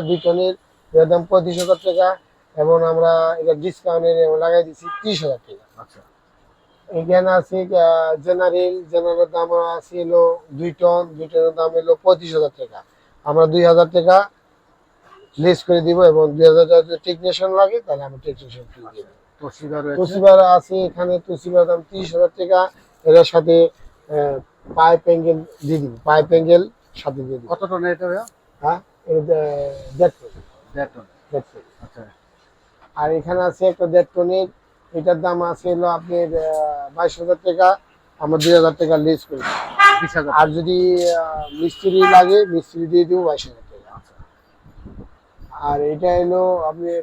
2 টনের, এর দাম 35,000 টাকা। এবং আমরা এটা ডিসকাউন্টে লাগাই দিচ্ছি 30,000 টাকা। আচ্ছা এখানে আছে জেনারেলের দাম আছে হলো 2 টন, 2 টনের দাম হলো 35,000 টাকা। আমরা 2,000 টাকা লেস করে দিব, এবং 2,000 টাকা যদি টেকনিশিয়ান লাগে তাহলে আমরা টেকনিশিয়ান ফ্রি দিয়ে দেবো। তোশিবা রয়েছে। তোশিবার আছে এখানে, তোশিবার দাম 30,000 টাকা। এর সাথে পাইপ অ্যাঙ্গেল দিয়ে দিব, পাইপ অ্যাঙ্গেল সাথে দিয়ে দিব। কত টনের এটা ভাইয়া? হ্যাঁ, এটা 1.5 টন। 1.5 টন। 1.5 টন। আচ্ছা আর এখানে আছে একটা 1.5 টনের, এটার দাম আছে হলো আপনার 22,000 টাকা। আমরা 2,000 টাকা লেস করে দিই। 20,000। আর যদি মিস্ত্রি লাগে, মিস্ত্রি দিয়ে দিব 22,000 টাকা। আর এটা হলো আপনার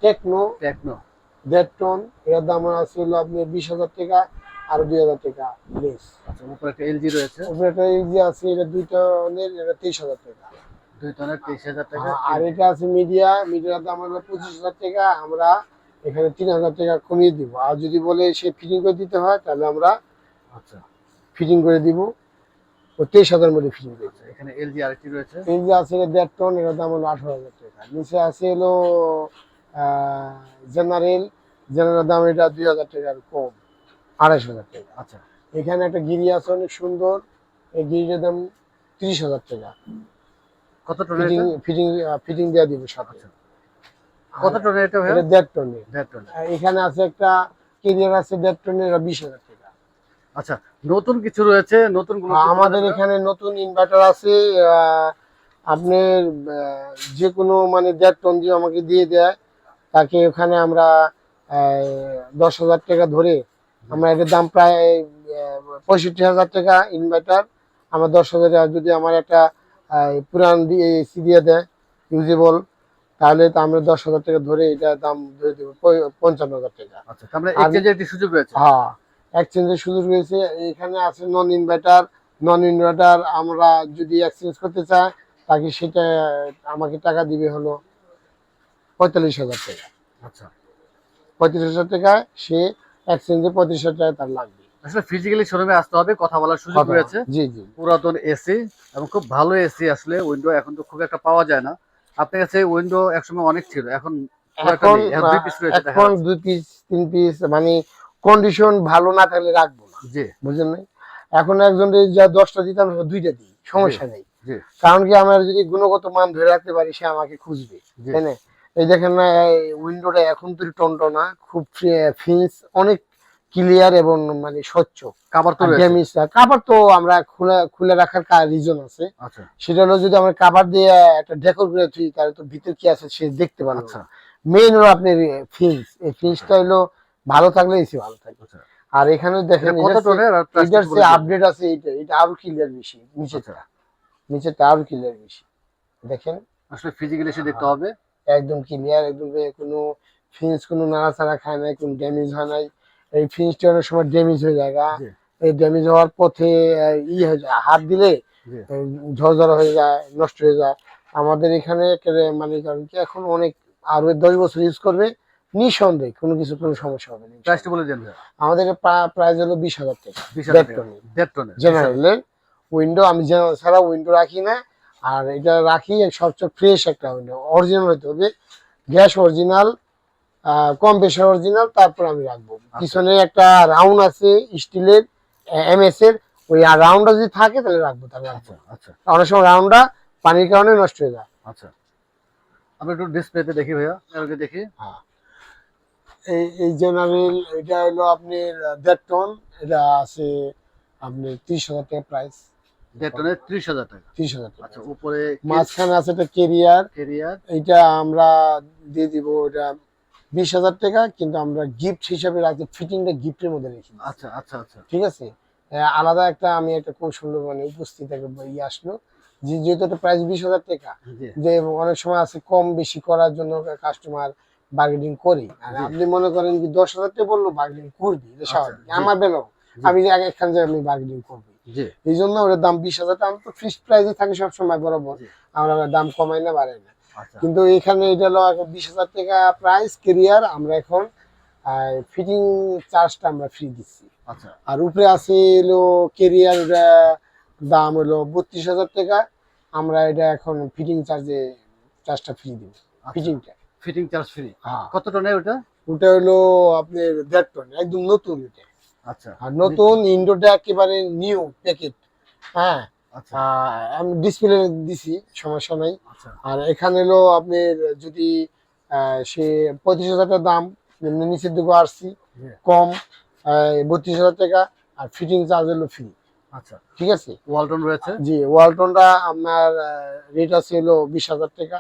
টেকনো টেকনো 1.5 টন, এটার দাম আছে হলো আপনার 20,000 টাকা। আর 2,000 টাকা লেস। আচ্ছা উপরে একটা এলজি রয়েছে। উপরে একটা এলজি আছে, এটা 2 টনের, এটা 23,000 টাকা। 2 টনের 23,000 টাকা। আর এটা আছে মিডিয়ার দাম হলো 25,000 টাকা। আমরা এখানে 3,000 টাকা কমিয়ে দিব। আর যদি বলে সে ফিটিং করে দিতে হয় তাহলে আমরা আচ্ছা ফিটিং করে দিব, ও 23,000 মধ্যে ফিটিং করে দিব। এখানে এলজি আরেকটি রয়েছে। এলজি আছে 1.5 টন, এটার দাম হলো 18,000 টাকা। নিচে আছে হলো জেনারেল দাম এটা 2,000 টাকার কম, 2,500 টাকা। আচ্ছা এখানে একটা গিরি আছে অনেক সুন্দর, এই গিরিটার দাম 30,000 টাকা। কত টনের ফিটিং এটা? ফিটিং ফিটিং দেওয়া দিব সাথে। আচ্ছা কত টনের এটা ভাইয়া? এটা 1.5 টনের। 1.5 টনের। এখানে আছে একটা কেরিয়ার আছে 1.5 টনের, এটা 20,000 টাকা। আচ্ছা নতুন কিছু রয়েছে, নতুন গুলো আমাদের এখানে নতুন ইনভার্টার আছে। আপনার যে কোনো মানে 1.5 টন যে আমাকে দিয়ে দেয়, তাকে ওখানে আমরা 10,000 টাকা ধরে, আমরা এটার দাম প্রায় 65,000 টাকা ইনভার্টার। আমার 10,000 টাকা যদি আমার একটা পুরান দিয়ে এসি দিয়ে দেয় ইউজেবল, তাহলে তো আমরা 10,000 টাকা ধরে এটা দাম ধরে দেবো 55,000 টাকা। আচ্ছা আমরা এক্সচেঞ্জের একটি সুযোগ রয়েছে। হ্যাঁ, এক্সচেঞ্জের সুযোগ রয়েছে। এখানে আছে নন ইনভার্টার আমরা যদি এক্সচেঞ্জ করতে চাই, তাকে সেটা আমাকে টাকা দিবে হলো 45,000 টাকা। আচ্ছা 35,000 টাকা সে এক্সচেঞ্জে 35,000 টাকা তার লাগবে। আসলে ফিজিক্যালি শোরুমে আসতে হবে, কথা বলার সুযোগ রয়েছে। জি জি। পুরাতন এসি এবং খুব ভালো এসি, আসলে উইন্ডো এখন তো খুব একটা পাওয়া যায় না। আপনার কাছে উইন্ডো একসময় অনেক ছিল, এখন এখন 2 পিস রয়েছে দেখা এখন যাচ্ছে। 2 পিস 3 পিস, মানে কন্ডিশন ভালো না থাকলে রাখবো না, জি বুঝলেন নাই? এখন একজন যা 10টা দিতাম, 2টা দিই, সমস্যা নেই। জি কারণ কি, আমরা যদি গুণগত মান ধরে রাখতে পারি, সে আমাকে খুঁজবে, জি তাই না? এই দেখেন না, উইন্ডোটা এখন তো টনটনা, খুব ফিনিশ অনেক ক্লিয়ার এবং মানে স্বচ্ছ। কাভার তো রয়েছে। ড্যামেজটা কাভার তো আমরা খুলে খুলে রাখার রিজন আছে। আচ্ছা সেটা হলো, যদি আমরা কাভার দিয়ে একটা ডেকোর করে তুই, তাহলে তো ভিতর কি আছে সে দেখতে পারবে আচ্ছা না। মেইন হলো আপনার ফিন্স, এই ফিন্সটা হলো ভালো থাকলে এসি ভালো থাকবে। আচ্ছা আর এখানে দেখেন, এটা কত টনের আর প্রাইসটা এটার বলে যে দিন। আপডেট আছে, এটা আরো ক্লিয়ার বেশি। আচ্ছা নিচেরটা আরো ক্লিয়ার বেশি, দেখেন। আসলে ফিজিক্যালি এসে দেখতে হবে। একদম ক্লিয়ার, একদম কোনো ফিনিশ, কোনো নাড়াচাড়া খায় নাই, কোনো ড্যামেজ হয় নাই। এই ফিনিশটা অনেক সময় ড্যামেজ হয়ে যায়, জি এই ড্যামেজ হওয়ার পথে হয়ে যায়, হাত দিলে জি ঝরঝরা হয়ে যায়, নষ্ট হয়ে যায়। আমাদের এখানে মানে কারণ কি, এখন অনেক আরো 10 বছর ইউজ করবে, নিঃসন্দেহে কোনো সমস্যা হবে না। প্রাইসটা বলে দেন ভাই। আমাদের প্রাইস হলো 20,000 টাকা। 20,000 টাকা 1.5 টনের জেনারেলের উইন্ডো, আমি জেনারেল ছাড়া উইন্ডো রাখি না। আর এটা রাখি সবচেয়ে ফ্রেশ একটা উইন্ডো, অরিজিনাল হতে হবে, গ্যাস অরিজিনাল, কম্প্রেসার অরিজিনাল, তারপর আমি রাখবো। পিছনে একটা রাউন্ড আছে স্টিলের, এমএস এর, ওই রাউন্ডটা যদি থাকে তাহলে রাখবো, তাহলে রাখবো। আচ্ছা অনেক সময় রাউন্ডটা পানির কারণে নষ্ট হয়ে যায়। আচ্ছা আমরা একটু ডিসপ্লেতে দেখি ভাইয়া, আগে দেখি। এই জেনারেল, এটা হলো আপনার 1.5 টন, এটা আছে আপনার 30,000 টাকা প্রাইস। 1.5 টনের 30,000 টাকা। 30,000 টাকা। আচ্ছা উপরে মাঝখানে আছে একটা কেরিয়ার, ক্যারিয়ার। এইটা আমরা দিয়ে দিব, এটা 20,000 টাকা, কিন্তু আমরা গিফট হিসাবে রাখছি, ফিটিংটা গিফটের মধ্যে রেখে দিই। আচ্ছা আচ্ছা আচ্ছা ঠিক আছে। আলাদা আমি একটা কৌশল মানে উপস্থিত আসলো, যেহেতু একটা প্রাইস 20,000 টাকা, জি যে অনেক সময় আছে কম বেশি করার জন্য কাস্টমার বার্গেনিং করি। আর আপনি মনে করেন কি 10,000 টাকা বললো, বার্গেনিং করবি, এটা স্বাভাবিক, আমার বেলাও আমি যে এখান থেকে আমি বার্গেনিং করবি। জি এই জন্য ওটার দাম 20,000 টাকা, আমি তো ফিক্সড প্রাইসে থাকে সবসময় বরাবর, আমরা দাম কমাই না, বাড়াই না। আচ্ছা কিন্তু এখানে এটা হলো 20,000 টাকা প্রাইস কেরিয়ার, আমরা এখন ফিটিং চার্জটা আমরা ফ্রি দিচ্ছি। আচ্ছা আর উপরে আছে হলো কেরিয়ার, দাম হলো 32,000 টাকা। আমরা এটা এখন চার্জটা ফ্রি দিব, ফিটিংটা। Fitting charge free. হ্যাঁ, কত টনের ওটা? ওটা হলো আপনার 1.5 টন, একদম নতুন এটা। আচ্ছা আর নতুন ইন্ডোটা একেবারে নিউ প্যাকেট। হ্যাঁ, আচ্ছা আমি ডিসপ্লে দিছি, সমস্যা নাই। আচ্ছা আর এখানে হলো আপনার যদি সে 35,000 টাকা দাম, নিচের দিকে আসছি জি, কম 32,000 টাকা, আর ফিটিং চার্জ হলো ফ্রি। আচ্ছা ঠিক আছে। ওয়ালটন রয়েছে। জি, ওয়ালটনটা আপনার রেট আছে হলো 20,000 টাকা,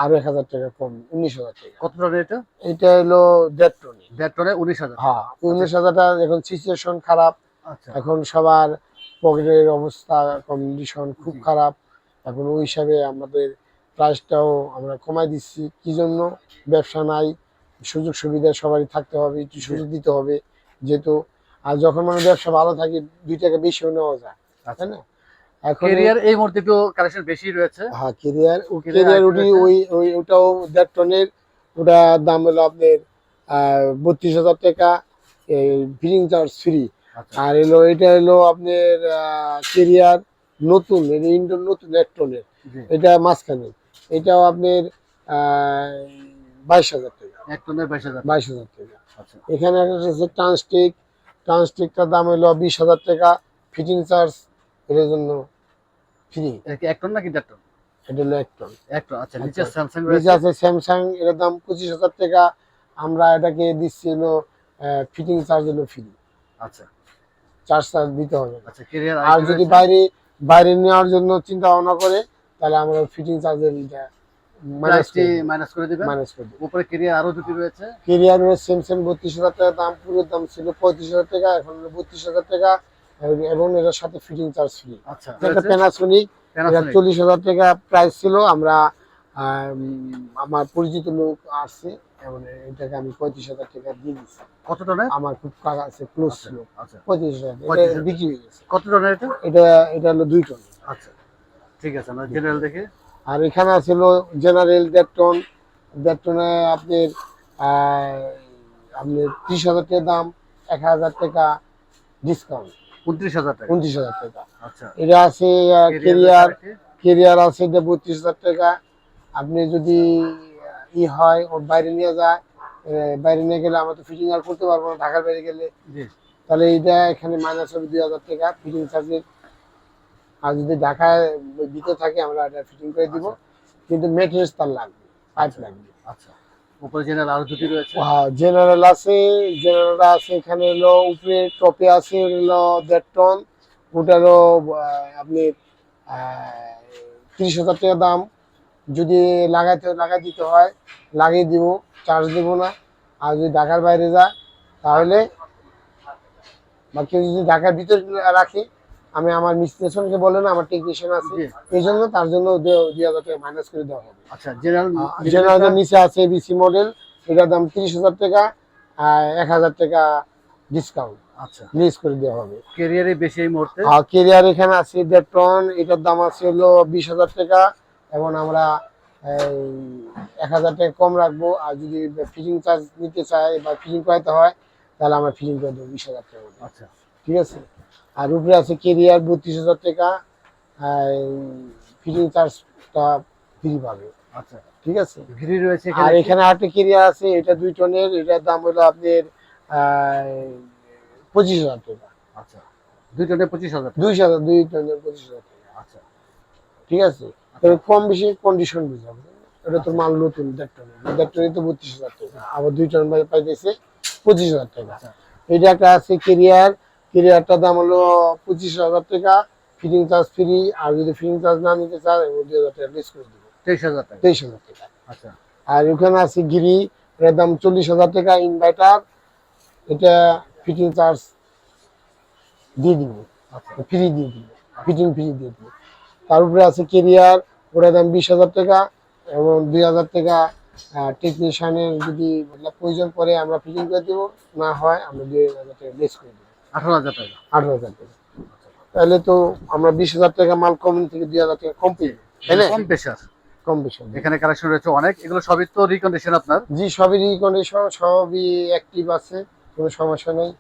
আরো 1,000 টাকা কম, 19,000 টাকা। কত টনের এটা? এটা হলো 1.5 টনে। 1.5 টনে 19,000। হ্যাঁ, 19,000 টাকা। এখন সিচুয়েশন খারাপ, আচ্ছা এখন সবার পকেটের অবস্থা কন্ডিশন খুব জি। খারাপ। এখন ওই হিসাবে আমাদের প্রাইসটাও আমরা কমাই দিচ্ছি। কি জন্য? ব্যবসা নাই, সুযোগ সুবিধা সবারই থাকতে হবে, একটু সুযোগ দিতে হবে যেহেতু। আর যখন মানে ব্যবসা ভালো থাকে 2 টাকা বেশিও নেওয়া যায়, আচ্ছা তাই না? এখন কেরিয়ার এই মুহূর্তে একটু কালেকশন বেশি রয়েছে। হ্যাঁ, কেরিয়ার Carrier কেরিয়ার আরেকটা ওই রয়েছে। ওই ওটাও 1.5 টনের। ওটার দাম হলো আপনার 32,000 টাকা, ফিটিং চার্জ ফ্রি। আচ্ছা আর এটা হলো আপনার কেরিয়ার নতুন, এটা ইন্ডোর নতুন 1 টনের। জি, এটা মাঝখানে, এটাও আপনার 22,000 টাকা। 1 টনের 22,000। 22,000 টাকা। আচ্ছা এখানে একটা আছে ট্রান্সটিকটার দাম হলো 20,000 টাকা, ফিটিং চার্জ এটার জন্য ফ্রি। এটা কি 1 টন নাকি 1.5 টন? এটা হলো 1 টন। 1 টন। আচ্ছা নিচে আচ্ছা, স্যামসাং নিচে রয়েছে। আছে স্যামসাং, এটার দাম 25,000 টাকা। আমরা এটাকে দিচ্ছি হলো ফিটিং চার্জ হলো ফ্রি, আচ্ছা চার্জ দিতে হবে না। আচ্ছা কেরিয়ার আর আরেকটা যদি রয়েছে। বাইরে বাইরে নেওয়ার জন্য চিন্তা ভাবনা করে, তাহলে আমরা ফিটিং চার্জের প্রাইসটি মাইনাস করে দিবেন। মাইনাস করে দিই। উপরে কেরিয়ার আরো দুটি রয়েছে। কেরিয়ারের স্যামসাং 32,000 টাকা দাম, পুরো দাম ছিল 35,000 টাকা, এখন হলো 32,000 টাকা। এবং এটার সাথে ফিটিং চার্জ ফ্রি। আচ্ছা একটা রয়েছে প্যানাসোনিক, এটা প্যানাসোনিক। 40,000 টাকা প্রাইস ছিল। আমরা আমার পরিচিত লোক আসছে, এবং এটাকে আমি 35,000 টাকা দিয়ে দিচ্ছি। কত টনের? আমার খুব কাকা আছে, ক্লোজ আচ্ছা ছিল। আচ্ছা 35,000 টাকা 35,000 এটা বিক্রি হয়ে গেছে। কত টনের এটা? এটা এটা হলো 2 টন। আচ্ছা ঠিক আছে আমরা জেনারেল দেখে। আর এখানে ছিল জেনারেল 1.5 টন। 1.5 টনে আপনার আপনার 30,000 টাকা দাম, 1,000 টাকা ডিসকাউন্ট, 29,000 টাকা। 29,000 টাকা। আচ্ছা এটা আছে কেরিয়ার কেরিয়ার। কেরিয়ার আছে এটা 32,000 টাকা। আপনি যদি হয় ওর বাইরে নিয়ে যায়, বাইরে নিয়ে গেলে আমরা তো ফিটিং আর করতে পারবো না ঢাকার বাইরে গেলে, জি তাহলে এটা এখানে মাইনাস হবে 2,000 টাকা ফিটিং চার্জের। আর যদি ঢাকায় ভিতরে থাকে আমরা এটা ফিটিং করে দিব, কিন্তু মেটেরিয়ালস তার লাগবে, পাইপ লাগবে। আচ্ছা উপরে জেনারেল আরো দুটি রয়েছে। হ্যাঁ, জেনারেল আছে। জেনারেল আছে এখানে হলো উপরে টপে আছে হলো 1.5 টন। ওটা হলো আপনি 30,000 টাকা দাম। যদি লাগাই দিতে হয় লাগিয়ে দিব, চার্জ দেবো না। আর যদি ঢাকার বাইরে যায় তাহলে, বা কেউ যদি ঢাকার ভিতরে রাখি, আমি আমার মিস্ত্রিকে বলে না, আমার টেকনিশিয়ান আছে, জি এই জন্য তার জন্য 2,000 টাকা মাইনাস করে দেওয়া হবে। আচ্ছা জেনারেল জেনারেলের নিচে আছে এবিসি মডেল, এটার দাম 30,000 টাকা, আর 1,000 টাকা ডিসকাউন্ট আচ্ছা রিলিজ করে দেওয়া হবে। কেরিয়ারে বেশি এই মুহূর্তে। আর কেরিয়ার এখানে আছে 1.5 টন, এটার দাম আছে হলো 20,000 টাকা। এবং আমরা 1,000 টাকা কম রাখবো। আর যদি ফিটিং চার্জ নিতে চাই বা ফিটিং করাতে হয়, তাহলে আমরা ফিটিং করে দেবো 20,000 টাকা করে। আচ্ছা ঠিক আছে। আর উপরে আছে কেরিয়ার 32,000 টাকা, ফিটিং চার্জটা ফ্রি পাবে। আচ্ছা ঠিক আছে। ঘিরি রয়েছে আর এখানে। এখানে আরেকটা কেরিয়ার আছে, এটা 2 টনের, এটার দাম হলো আপনার 25,000 টাকা। আচ্ছা 2 টনে 25,000 টাকা। 2 টনের 25,000 টাকা। আচ্ছা ঠিক আছে। তবে কম বেশি কন্ডিশন বুঝাবো। এটা তো মাল নতুন 1.5 টনের, 1.5 টনে তো 32,000 টাকা, আবার 2 টন পাইতেছে 25,000 টাকা। আচ্ছা এটা একটা আছে কেরিয়ার, কেরিয়ারটার দাম হলো 25,000 টাকা, ফিটিং চার্জ ফ্রি। আর যদি ফিটিং চার্জ না নিতে চায়, 2,000 টাকা লিস করে দেবো, 23,000 টাকা। 23,000 টাকা। আচ্ছা আর ওখানে আছে গিরি, এটার দাম 40,000 টাকা ইনভার্টার, এটা ফিটিং চার্জ দিয়ে দিব, আচ্ছা ফ্রি দিয়ে দিব, ফিটিং ফ্রি দিয়ে দিব। তার উপরে আছে কেরিয়ার, ওটার দাম 20,000 টাকা, এবং 2,000 টাকা টেকনিশিয়ানের যদি প্রয়োজন পড়ে আমরা ফিটিং করে দেবো, না হয় আমরা 2,000 টাকা লেস করে দেবো, 18,000 টাকা। 18,000 টাকা। তাহলে তো আমরা 20,000 টাকা মাল কম থেকে 2,000 টাকা কম পেয়ে যাবো, তাই না? কম প্রেশার। কম বেশি। এখানে কালেকশন রয়েছে অনেক, এগুলো সবই তো রিকন্ডিশন আপনার। জি, সবই রিকন্ডিশন, সবই অ্যাক্টিভ আছে, কোনো সমস্যা নেই।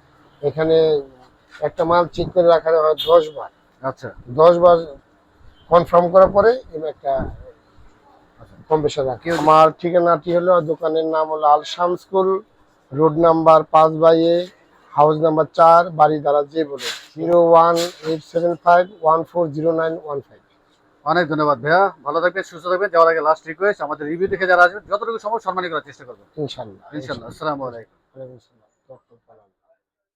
এখানে একটা মাল চেক করে রাখা হয় 10 বার। আচ্ছা 10 বার কনফার্ম করার পরে আমি একটা আচ্ছা। কম বেশি রাখি। আমার ঠিকানাটি হলো, দোকানের নাম হলো Al Shamskul, road number 5/A, house number 4, বাড়ি দ্বারা যে বলে 01875140915। অনেক ধন্যবাদ ভাইয়া, ভালো থাকবেন, সুস্থ থাকবেন। যাওয়ার আগে লাস্ট রিকোয়েস্ট, আমাদের রিভিউ দেখে যারা আসবেন যতটুকু সম্ভব সম্মানী করার চেষ্টা করবেন ইনশাল্লাহ। ইনশাল্লাহ। আসসালামু আলাইকুম। ওয়ালাইকুম আসসালাম।